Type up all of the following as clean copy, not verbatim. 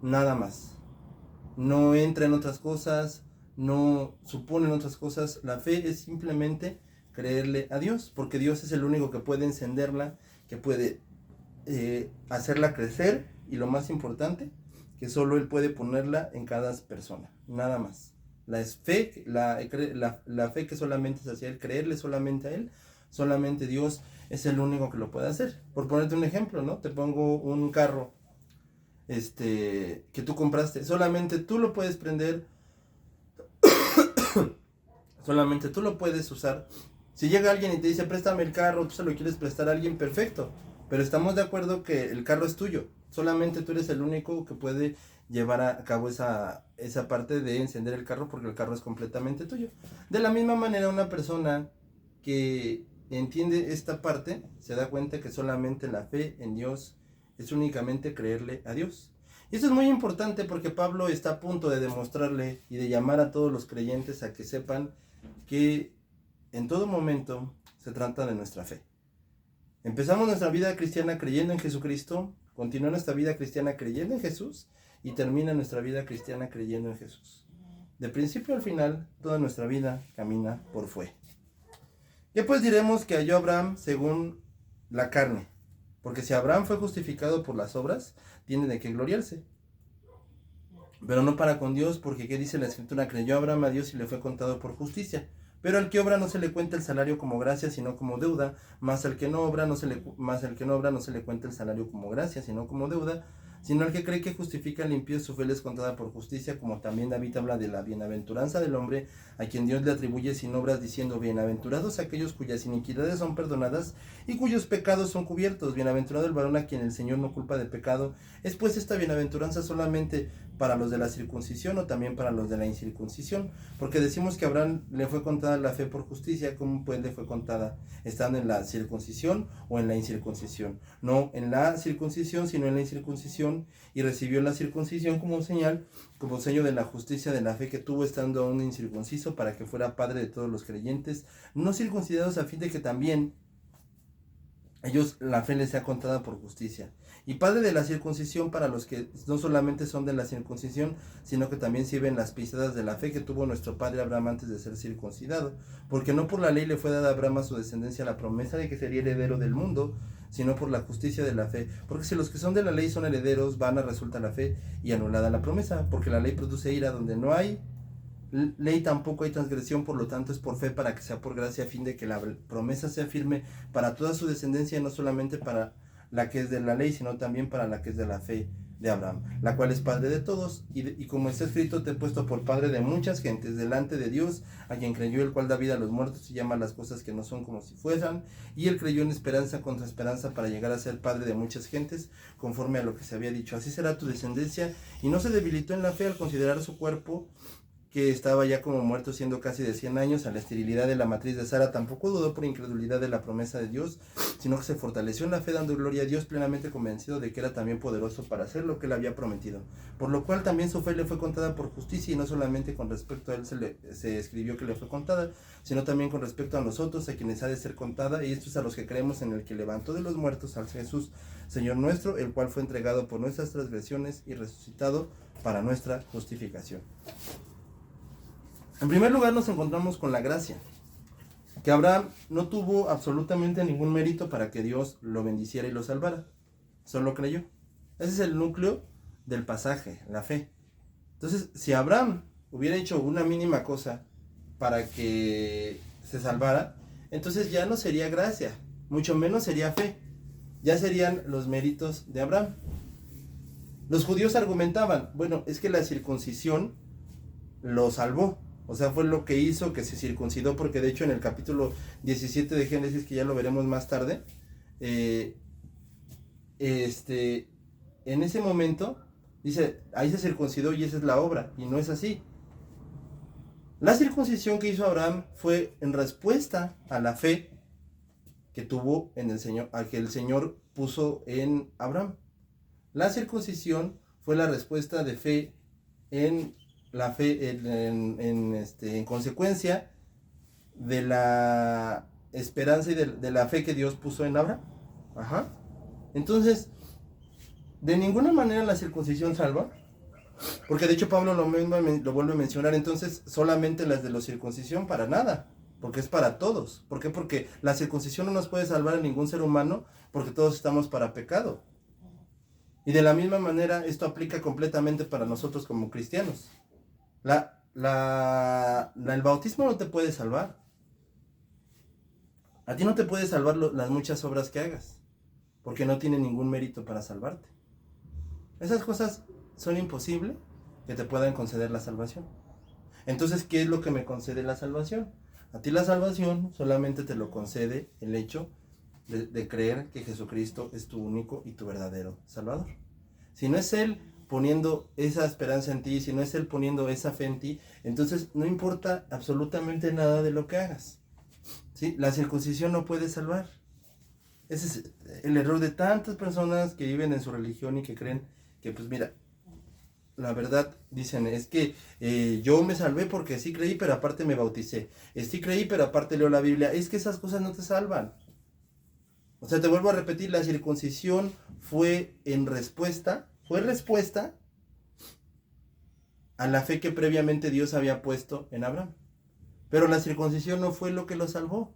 nada más. No entra en otras cosas, no supone en otras cosas. La fe es simplemente creerle a Dios, porque Dios es el único que puede encenderla, que puede hacerla crecer, y lo más importante, que solo Él puede ponerla en cada persona, nada más. La fe, la fe que solamente es hacia Él, creerle solamente a Él, solamente Dios es el único que lo puede hacer. Por ponerte un ejemplo, ¿no? Te pongo un carro que tú compraste, solamente tú lo puedes prender, solamente tú lo puedes usar. Si llega alguien y te dice, préstame el carro, tú se lo quieres prestar a alguien, perfecto. Pero estamos de acuerdo que el carro es tuyo. Solamente tú eres el único que puede llevar a cabo esa parte de encender el carro, porque el carro es completamente tuyo. De la misma manera, una persona que entiende esta parte se da cuenta que solamente la fe en Dios es únicamente creerle a Dios. Y esto es muy importante porque Pablo está a punto de demostrarle y de llamar a todos los creyentes a que sepan que en todo momento se trata de nuestra fe. Empezamos nuestra vida cristiana creyendo en Jesucristo, continúa nuestra vida cristiana creyendo en Jesús y termina nuestra vida cristiana creyendo en Jesús. De principio al final, toda nuestra vida camina por fe. ¿Qué pues diremos que halló Abraham según la carne? Porque si Abraham fue justificado por las obras, tiene de qué gloriarse. Pero no para con Dios, porque ¿qué dice la Escritura? Creyó Abraham a Dios y le fue contado por justicia. Pero al que obra no se le cuenta el salario como gracia, sino como deuda, más al que no obra no se le cuenta el salario como gracia, sino como deuda, sino al que cree que justifica al impío, su fe le es contada por justicia, como también David habla de la bienaventuranza del hombre, a quien Dios le atribuye sin obras, diciendo, bienaventurados aquellos cuyas iniquidades son perdonadas y cuyos pecados son cubiertos, bienaventurado el varón a quien el Señor no culpa de pecado. ¿Es pues esta bienaventuranza solamente para los de la circuncisión o también para los de la incircuncisión? Porque decimos que a Abraham le fue contada la fe por justicia, ¿cómo pues le fue contada? ¿Estando en la circuncisión o en la incircuncisión? No en la circuncisión, sino en la incircuncisión, y recibió la circuncisión como señal, como sello de la justicia de la fe que tuvo estando aún incircunciso, para que fuera padre de todos los creyentes, no circuncidados, a fin de que también ellos la fe les sea contada por justicia. Y padre de la circuncisión para los que no solamente son de la circuncisión, sino que también sirven las pisadas de la fe que tuvo nuestro padre Abraham antes de ser circuncidado. Porque no por la ley le fue dada a Abraham a su descendencia la promesa de que sería heredero del mundo, sino por la justicia de la fe. Porque si los que son de la ley son herederos, vana resulta la fe y anulada la promesa. Porque la ley produce ira donde no hay ley, tampoco hay transgresión, por lo tanto es por fe, para que sea por gracia, a fin de que la promesa sea firme para toda su descendencia, no solamente para la que es de la ley, sino también para la que es de la fe de Abraham, la cual es padre de todos, y como está escrito, te he puesto por padre de muchas gentes delante de Dios, a quien creyó, el cual da vida a los muertos y llama las cosas que no son como si fueran, y él creyó en esperanza contra esperanza, para llegar a ser padre de muchas gentes, conforme a lo que se había dicho, así será tu descendencia, y no se debilitó en la fe al considerar su cuerpo, que estaba ya como muerto, siendo casi de 100 años, a la esterilidad de la matriz de Sara. Tampoco dudó por incredulidad de la promesa de Dios, sino que se fortaleció en la fe, dando gloria a Dios, plenamente convencido de que era también poderoso para hacer lo que él había prometido. Por lo cual también su fe le fue contada por justicia, y no solamente con respecto a él se escribió que le fue contada, sino también con respecto a nosotros, a quienes ha de ser contada, y esto es a los que creemos en el que levantó de los muertos al Jesús, Señor nuestro, el cual fue entregado por nuestras transgresiones y resucitado para nuestra justificación. En primer lugar nos encontramos con la gracia, que Abraham no tuvo absolutamente ningún mérito para que Dios lo bendiciera y lo salvara, solo creyó. Ese es el núcleo del pasaje, la fe. Entonces, si Abraham hubiera hecho una mínima cosa para que se salvara, entonces ya no sería gracia, mucho menos sería fe, ya serían los méritos de Abraham. Los judíos argumentaban, bueno, es que la circuncisión lo salvó. O sea, fue lo que hizo que se circuncidó, porque de hecho en el capítulo 17 de Génesis, que ya lo veremos más tarde, en ese momento, dice, ahí se circuncidó y esa es la obra, y no es así. La circuncisión que hizo Abraham fue en respuesta a la fe que tuvo en el Señor, al que el Señor puso en Abraham. La circuncisión fue la respuesta de fe en la fe, en consecuencia de la esperanza y de la fe que Dios puso en Abraham. Ajá. Entonces, de ninguna manera la circuncisión salva, Porque de hecho Pablo lo vuelve a mencionar, entonces solamente las de la circuncisión para nada, porque es para todos. ¿Por qué? Porque la circuncisión no nos puede salvar a ningún ser humano, porque todos estamos para pecado. Y de la misma manera esto aplica completamente para nosotros como cristianos. El bautismo no te puede salvar. A ti no te puede salvar las muchas obras que hagas, porque no tiene ningún mérito para salvarte. Esas cosas son imposibles que te puedan conceder la salvación. Entonces, ¿qué es lo que me concede la salvación? A ti la salvación solamente te lo concede el hecho de creer que Jesucristo es tu único y tu verdadero Salvador. Si no es Él poniendo esa esperanza en ti, si no es Él poniendo esa fe en ti, entonces no importa absolutamente nada de lo que hagas. ¿Sí? La circuncisión no puede salvar. Ese es el error de tantas personas que viven en su religión y que creen que, pues mira, la verdad, dicen, es que yo me salvé porque sí creí, pero aparte me bauticé. Sí creí, pero aparte leo la Biblia. Es que esas cosas no te salvan. O sea, te vuelvo a repetir, la circuncisión fue respuesta a la fe que previamente Dios había puesto en Abraham. Pero la circuncisión no fue lo que lo salvó.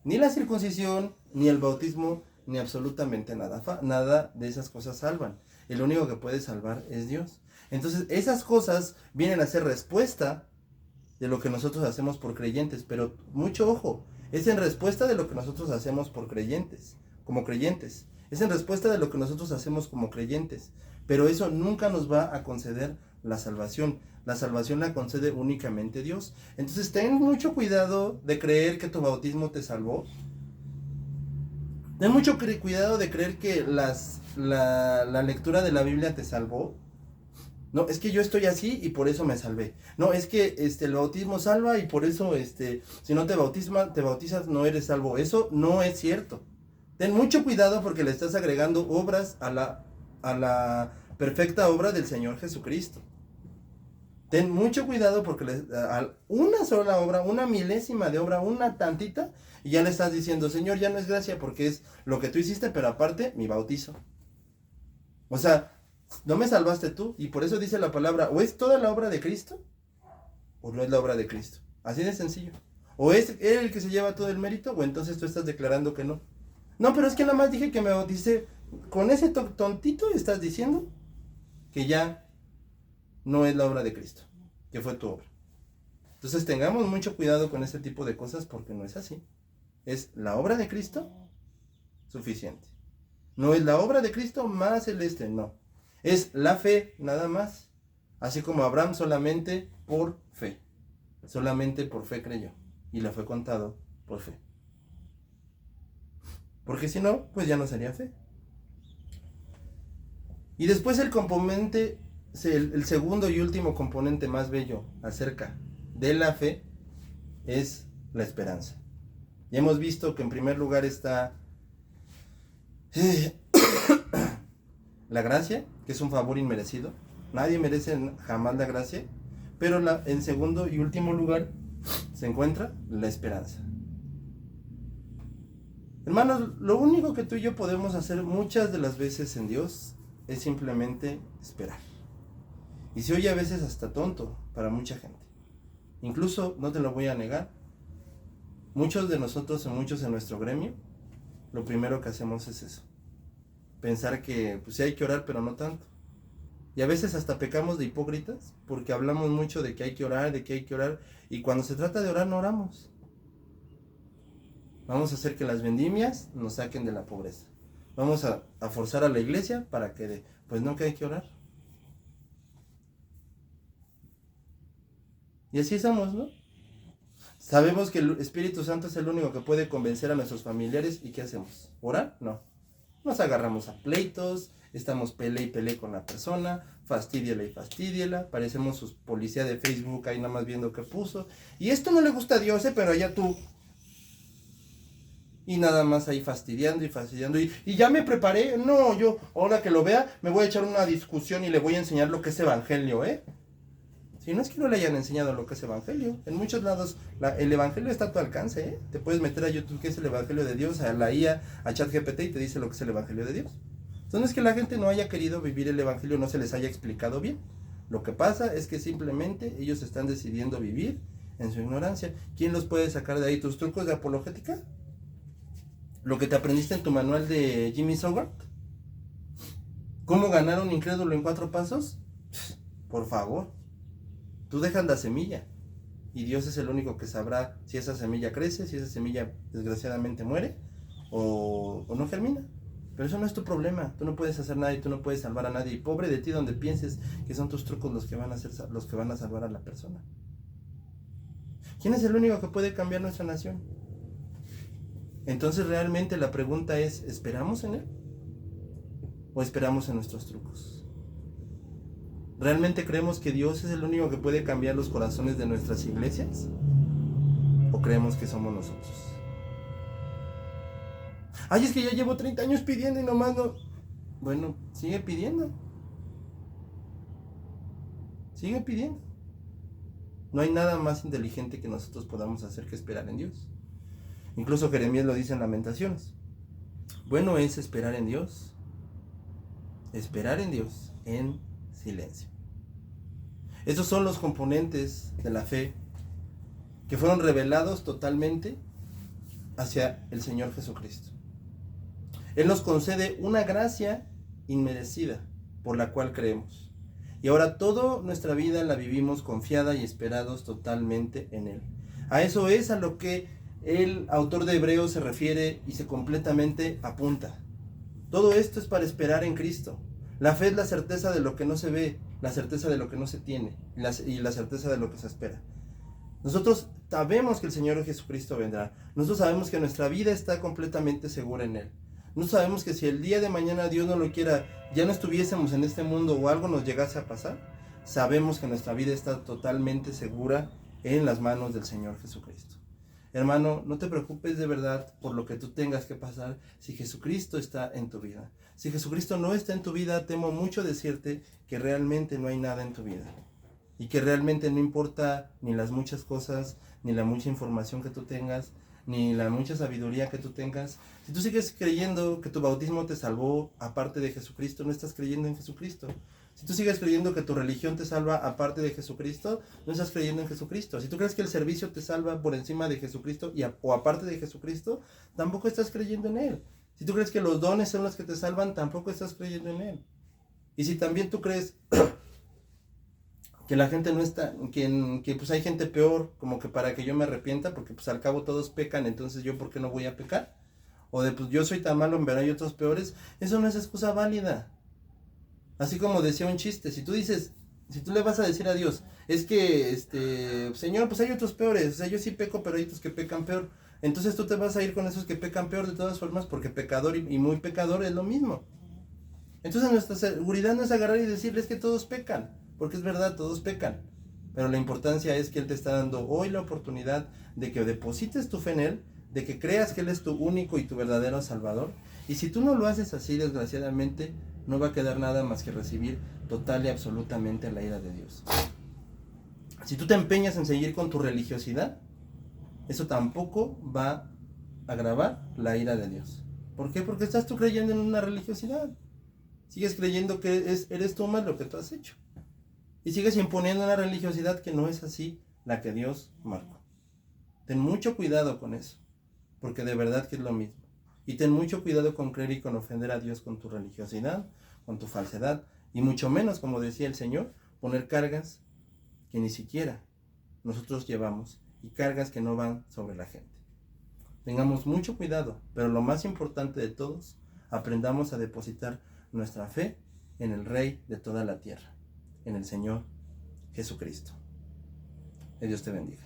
Ni la circuncisión, ni el bautismo, ni absolutamente nada. Nada de esas cosas salvan. El único que puede salvar es Dios. Entonces, esas cosas vienen a ser respuesta de lo que nosotros hacemos por creyentes. Pero mucho ojo, es en respuesta de lo que nosotros hacemos por creyentes, como creyentes. Es en respuesta de lo que nosotros hacemos como creyentes. Pero eso nunca nos va a conceder la salvación. La salvación la concede únicamente Dios. Entonces ten mucho cuidado de creer que tu bautismo te salvó. Ten mucho cuidado de creer que la lectura de la Biblia te salvó. No, es que yo estoy así y por eso me salvé. No, es que el bautismo salva y por eso si no te bautizas no eres salvo. Eso no es cierto. Ten mucho cuidado porque le estás agregando obras a la perfecta obra del Señor Jesucristo. Ten mucho cuidado porque una sola obra, una milésima de obra, una tantita, y ya le estás diciendo, Señor, ya no es gracia porque es lo que tú hiciste, pero aparte, mi bautizo. O sea, no me salvaste tú, y por eso dice la palabra, o es toda la obra de Cristo, o no es la obra de Cristo. Así de sencillo. O es Él el que se lleva todo el mérito, o entonces tú estás declarando que no. No, pero es que nada más dije que me bauticé. Con ese tontito estás diciendo que ya no es la obra de Cristo, que fue tu obra. Entonces tengamos mucho cuidado con ese tipo de cosas porque no es así. Es la obra de Cristo suficiente. No es la obra de Cristo más no. Es la fe nada más. Así como Abraham solamente por fe. Solamente por fe creyó. Y le fue contado por fe. Porque si no, pues ya no sería fe. Y después el componente, el segundo y último componente más bello acerca de la fe es la esperanza. Ya hemos visto que en primer lugar está la gracia, que es un favor inmerecido. Nadie merece jamás la gracia. Pero en segundo y último lugar se encuentra la esperanza. Hermanos, lo único que tú y yo podemos hacer muchas de las veces en Dios es simplemente esperar. Y se oye a veces hasta tonto para mucha gente. Incluso, no te lo voy a negar, muchos de nosotros, muchos en nuestro gremio, lo primero que hacemos es eso. Pensar que pues sí hay que orar, pero no tanto. Y a veces hasta pecamos de hipócritas porque hablamos mucho de que hay que orar, y cuando se trata de orar no oramos. Vamos a hacer que las vendimias nos saquen de la pobreza. Vamos a forzar a la iglesia para que pues no, que hay que orar. Y así somos, ¿no? Sabemos que el Espíritu Santo es el único que puede convencer a nuestros familiares. ¿Y qué hacemos? ¿Orar? No. Nos agarramos a pleitos, estamos pele con la persona, fastidiela, parecemos sus policía de Facebook ahí nada más viendo qué puso. Y esto no le gusta a Dios, pero allá tú. Y nada más ahí fastidiando. Y ya me preparé. No, yo ahora que lo vea me voy a echar una discusión y le voy a enseñar lo que es evangelio, Si no es que no le hayan enseñado lo que es evangelio. En muchos lados el evangelio está a tu alcance, Te puedes meter a YouTube qué es el evangelio de Dios, a la IA, a ChatGPT y te dice lo que es el evangelio de Dios. No es que la gente no haya querido vivir el evangelio, no se les haya explicado bien. Lo que pasa es que simplemente ellos están decidiendo vivir en su ignorancia. ¿Quién los puede sacar de ahí? ¿Tus trucos de apologética? ¿Lo que te aprendiste en tu manual de Jimmy Swaggart? ¿Cómo ganar a un incrédulo en 4 pasos? Por favor, tú dejas la semilla y Dios es el único que sabrá si esa semilla crece, si esa semilla desgraciadamente muere o no germina. Pero eso no es tu problema, tú no puedes hacer nada y tú no puedes salvar a nadie. Y pobre de ti donde pienses que son tus trucos los que van a salvar a la persona. ¿Quién es el único que puede cambiar nuestra nación? Entonces realmente la pregunta es, ¿esperamos en Él? ¿O esperamos en nuestros trucos? ¿Realmente creemos que Dios es el único que puede cambiar los corazones de nuestras iglesias? ¿O creemos que somos nosotros? Ay, es que ya llevo 30 años pidiendo y nomás no... Bueno, sigue pidiendo. Sigue pidiendo. No hay nada más inteligente que nosotros podamos hacer que esperar en Dios. Incluso Jeremías lo dice en Lamentaciones. Bueno es esperar en Dios en silencio. Estos son los componentes de la fe que fueron revelados totalmente hacia el Señor Jesucristo. Él nos concede una gracia inmerecida por la cual creemos. Y ahora toda nuestra vida la vivimos confiada y esperados totalmente en Él. A eso es a lo que el autor de Hebreos se refiere y se completamente apunta. Todo esto es para esperar en Cristo. La fe es la certeza de lo que no se ve, la certeza de lo que no se tiene y la certeza de lo que se espera. Nosotros sabemos que el Señor Jesucristo vendrá. Nosotros sabemos que nuestra vida está completamente segura en Él. Nosotros sabemos que si el día de mañana Dios no lo quiera, ya no estuviésemos en este mundo o algo nos llegase a pasar, sabemos que nuestra vida está totalmente segura en las manos del Señor Jesucristo. Hermano, no te preocupes de verdad por lo que tú tengas que pasar si Jesucristo está en tu vida. Si Jesucristo no está en tu vida, temo mucho decirte que realmente no hay nada en tu vida. Y que realmente no importa ni las muchas cosas, ni la mucha información que tú tengas, ni la mucha sabiduría que tú tengas. Si tú sigues creyendo que tu bautismo te salvó aparte de Jesucristo, no estás creyendo en Jesucristo. Si tú sigues creyendo que tu religión te salva aparte de Jesucristo, no estás creyendo en Jesucristo. Si tú crees que el servicio te salva por encima de Jesucristo o aparte de Jesucristo, tampoco estás creyendo en Él. Si tú crees que los dones son los que te salvan, tampoco estás creyendo en Él. Y si también tú crees que la gente no está, que pues hay gente peor, como que para que yo me arrepienta, porque pues al cabo todos pecan, entonces yo ¿por qué no voy a pecar? O de pues yo soy tan malo, en verdad hay otros peores, eso no es excusa válida. Así como decía un chiste, si tú le vas a decir a Dios, es que, Señor, pues hay otros peores, o sea, yo sí peco, pero hay otros que pecan peor. Entonces tú te vas a ir con esos que pecan peor de todas formas, porque pecador y muy pecador es lo mismo. Entonces nuestra seguridad no es agarrar y decirles que todos pecan, porque es verdad, todos pecan. Pero la importancia es que Él te está dando hoy la oportunidad de que deposites tu fe en Él, de que creas que Él es tu único y tu verdadero Salvador. Y si tú no lo haces así, desgraciadamente, no va a quedar nada más que recibir total y absolutamente la ira de Dios. Si tú te empeñas en seguir con tu religiosidad, eso tampoco va a agravar la ira de Dios. ¿Por qué? Porque estás tú creyendo en una religiosidad. Sigues creyendo que eres tú más lo que tú has hecho. Y sigues imponiendo una religiosidad que no es así la que Dios marcó. Ten mucho cuidado con eso, porque de verdad que es lo mismo. Y ten mucho cuidado con creer y con ofender a Dios con tu religiosidad, con tu falsedad, y mucho menos, como decía el Señor, poner cargas que ni siquiera nosotros llevamos y cargas que no van sobre la gente. Tengamos mucho cuidado, pero lo más importante de todos, aprendamos a depositar nuestra fe en el Rey de toda la tierra, en el Señor Jesucristo. Que Dios te bendiga.